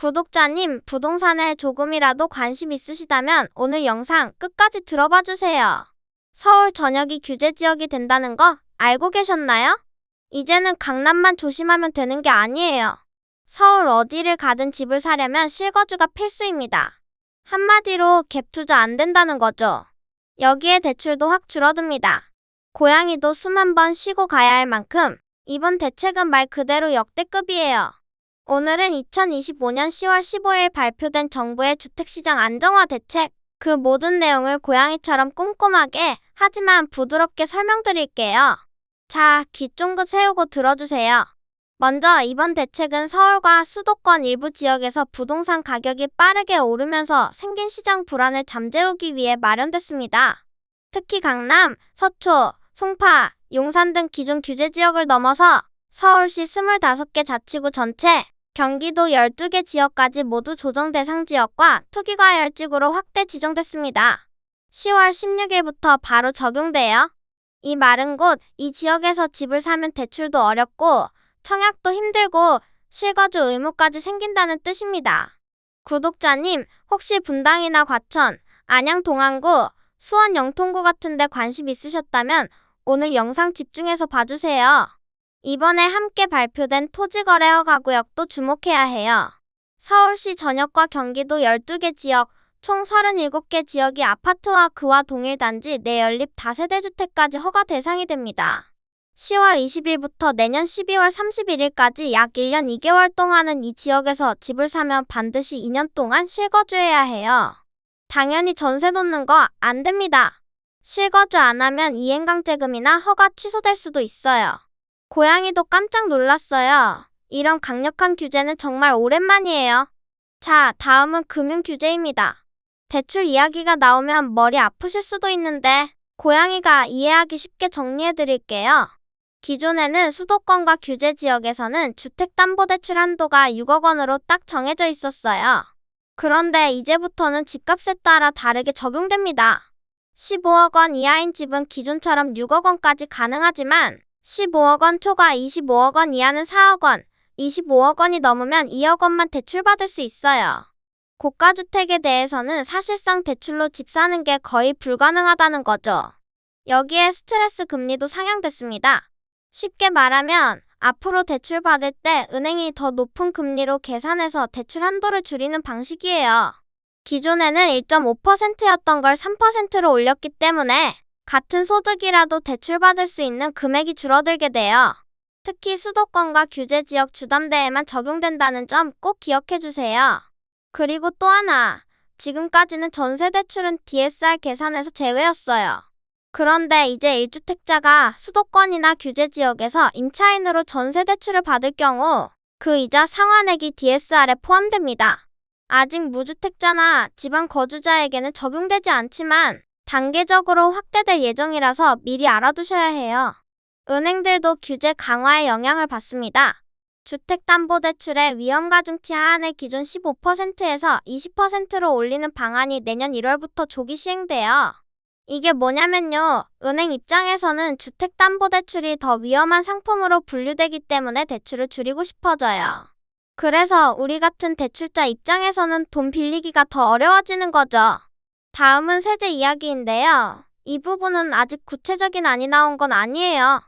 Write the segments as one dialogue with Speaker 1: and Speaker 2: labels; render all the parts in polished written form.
Speaker 1: 구독자님, 부동산에 조금이라도 관심 있으시다면 오늘 영상 끝까지 들어봐 주세요. 서울 전역이 규제 지역이 된다는 거 알고 계셨나요? 이제는 강남만 조심하면 되는 게 아니에요. 서울 어디를 가든 집을 사려면 실거주가 필수입니다. 한마디로 갭 투자 안 된다는 거죠. 여기에 대출도 확 줄어듭니다. 고양이도 숨 한 번 쉬고 가야 할 만큼 이번 대책은 말 그대로 역대급이에요. 오늘은 2025년 10월 15일 발표된 정부의 주택시장 안정화 대책, 그 모든 내용을 고양이처럼 꼼꼼하게 하지만 부드럽게 설명드릴게요. 자, 귀 쫑긋 세우고 들어주세요. 먼저 이번 대책은 서울과 수도권 일부 지역에서 부동산 가격이 빠르게 오르면서 생긴 시장 불안을 잠재우기 위해 마련됐습니다. 특히 강남, 서초, 송파, 용산 등 기존 규제 지역을 넘어서 서울시 25개 자치구 전체, 경기도 12개 지역까지 모두 조정 대상 지역과 투기과열지구로 확대 지정됐습니다. 10월 16일부터 바로 적용돼요. 이 말은 곧 이 지역에서 집을 사면 대출도 어렵고 청약도 힘들고 실거주 의무까지 생긴다는 뜻입니다. 구독자님, 혹시 분당이나 과천, 안양 동안구, 수원 영통구 같은 데 관심 있으셨다면 오늘 영상 집중해서 봐주세요. 이번에 함께 발표된 토지거래 허가구역도 주목해야 해요. 서울시 전역과 경기도 12개 지역, 총 37개 지역이 아파트와 그와 동일 단지 내 연립 다세대주택까지 허가 대상이 됩니다. 10월 20일부터 내년 12월 31일까지 약 1년 2개월 동안은 이 지역에서 집을 사면 반드시 2년 동안 실거주해야 해요. 당연히 전세 놓는 거 안 됩니다. 실거주 안 하면 이행강제금이나 허가 취소될 수도 있어요. 고양이도 깜짝 놀랐어요. 이런 강력한 규제는 정말 오랜만이에요. 자, 다음은 금융규제입니다. 대출 이야기가 나오면 머리 아프실 수도 있는데 고양이가 이해하기 쉽게 정리해드릴게요. 기존에는 수도권과 규제 지역에서는 주택담보대출 한도가 6억 원으로 딱 정해져 있었어요. 그런데 이제부터는 집값에 따라 다르게 적용됩니다. 15억 원 이하인 집은 기존처럼 6억 원까지 가능하지만 15억 원 초과 25억 원 이하는 4억 원, 25억 원이 넘으면 2억 원만 대출받을 수 있어요. 고가주택에 대해서는 사실상 대출로 집 사는 게 거의 불가능하다는 거죠. 여기에 스트레스 금리도 상향됐습니다. 쉽게 말하면 앞으로 대출 받을 때 은행이 더 높은 금리로 계산해서 대출 한도를 줄이는 방식이에요. 기존에는 1.5%였던 걸 3%로 올렸기 때문에 같은 소득이라도 대출받을 수 있는 금액이 줄어들게 돼요. 특히 수도권과 규제 지역 주담대에만 적용된다는 점 꼭 기억해주세요. 그리고 또 하나, 지금까지는 전세대출은 DSR 계산에서 제외였어요. 그런데 이제 1주택자가 수도권이나 규제 지역에서 임차인으로 전세대출을 받을 경우 그 이자 상환액이 DSR에 포함됩니다. 아직 무주택자나 지방 거주자에게는 적용되지 않지만 단계적으로 확대될 예정이라서 미리 알아두셔야 해요. 은행들도 규제 강화의 영향을 받습니다. 주택담보대출의 위험가중치 하한을 기존 15%에서 20%로 올리는 방안이 내년 1월부터 조기 시행돼요. 이게 뭐냐면요, 은행 입장에서는 주택담보대출이 더 위험한 상품으로 분류되기 때문에 대출을 줄이고 싶어져요. 그래서 우리 같은 대출자 입장에서는 돈 빌리기가 더 어려워지는 거죠. 다음은 세제 이야기인데요. 이 부분은 아직 구체적인 안이 나온 건 아니에요.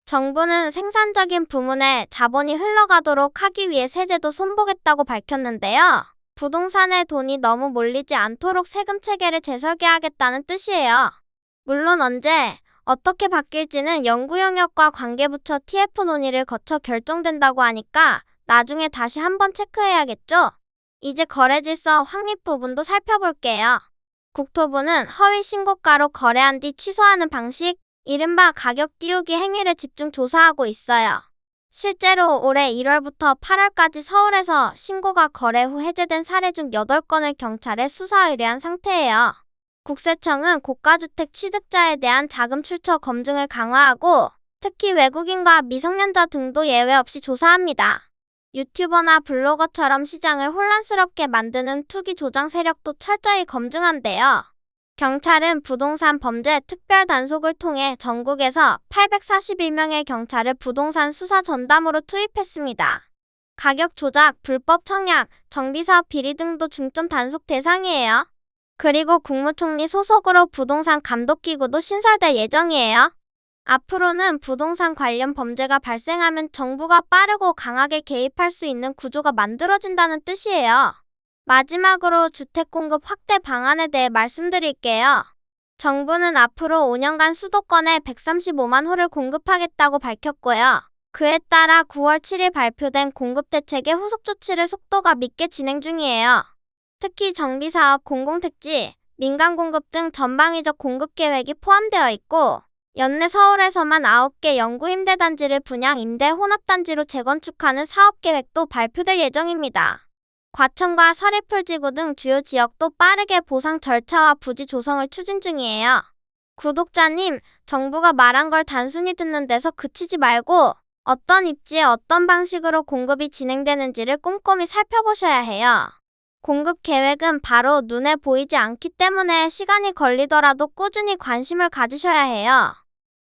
Speaker 1: 정부는 생산적인 부문에 자본이 흘러가도록 하기 위해 세제도 손보겠다고 밝혔는데요. 부동산에 돈이 너무 몰리지 않도록 세금 체계를 재설계하겠다는 뜻이에요. 물론 언제, 어떻게 바뀔지는 연구 영역과 관계부처 TF 논의를 거쳐 결정된다고 하니까 나중에 다시 한번 체크해야겠죠? 이제 거래질서 확립 부분도 살펴볼게요. 국토부는 허위 신고가로 거래한 뒤 취소하는 방식, 이른바 가격 띄우기 행위를 집중 조사하고 있어요. 실제로 올해 1월부터 8월까지 서울에서 신고가 거래 후 해제된 사례 중 8건을 경찰에 수사 의뢰한 상태예요. 국세청은 고가주택 취득자에 대한 자금 출처 검증을 강화하고 특히 외국인과 미성년자 등도 예외 없이 조사합니다. 유튜버나 블로거처럼 시장을 혼란스럽게 만드는 투기 조장 세력도 철저히 검증한대요. 경찰은 부동산 범죄 특별 단속을 통해 전국에서 841명의 경찰을 부동산 수사 전담으로 투입했습니다. 가격 조작, 불법 청약, 정비사업 비리 등도 중점 단속 대상이에요. 그리고 국무총리 소속으로 부동산 감독기구도 신설될 예정이에요. 앞으로는 부동산 관련 범죄가 발생하면 정부가 빠르고 강하게 개입할 수 있는 구조가 만들어진다는 뜻이에요. 마지막으로 주택 공급 확대 방안에 대해 말씀드릴게요. 정부는 앞으로 5년간 수도권에 135만 호를 공급하겠다고 밝혔고요. 그에 따라 9월 7일 발표된 공급대책의 후속 조치를 속도가 밉게 진행 중이에요. 특히 정비사업, 공공택지, 민간공급 등 전방위적 공급 계획이 포함되어 있고 연내 서울에서만 9개 영구임대단지를 분양 임대 혼합단지로 재건축하는 사업계획도 발표될 예정입니다. 과천과 서리풀지구 등 주요 지역도 빠르게 보상 절차와 부지 조성을 추진 중이에요. 구독자님, 정부가 말한 걸 단순히 듣는 데서 그치지 말고 어떤 입지에 어떤 방식으로 공급이 진행되는지를 꼼꼼히 살펴보셔야 해요. 공급 계획은 바로 눈에 보이지 않기 때문에 시간이 걸리더라도 꾸준히 관심을 가지셔야 해요.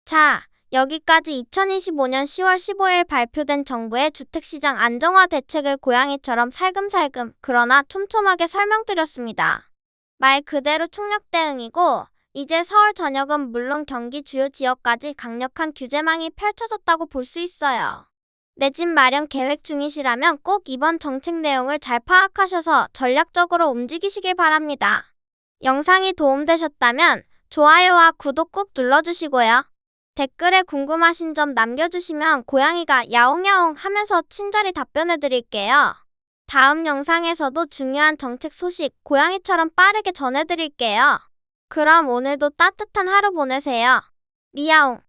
Speaker 1: 자, 여기까지 2025년 10월 15일 발표된 정부의 주택시장 안정화 대책을 고양이처럼 살금살금 그러나 촘촘하게 설명드렸습니다. 말 그대로 총력 대응이고 이제 서울 전역은 물론 경기 주요 지역까지 강력한 규제망이 펼쳐졌다고 볼 수 있어요. 내 집 마련 계획 중이시라면 꼭 이번 정책 내용을 잘 파악하셔서 전략적으로 움직이시길 바랍니다. 영상이 도움되셨다면 좋아요와 구독 꾹 눌러주시고요. 댓글에 궁금하신 점 남겨주시면 고양이가 야옹야옹 하면서 친절히 답변해드릴게요. 다음 영상에서도 중요한 정책 소식 고양이처럼 빠르게 전해드릴게요. 그럼 오늘도 따뜻한 하루 보내세요. 미야옹.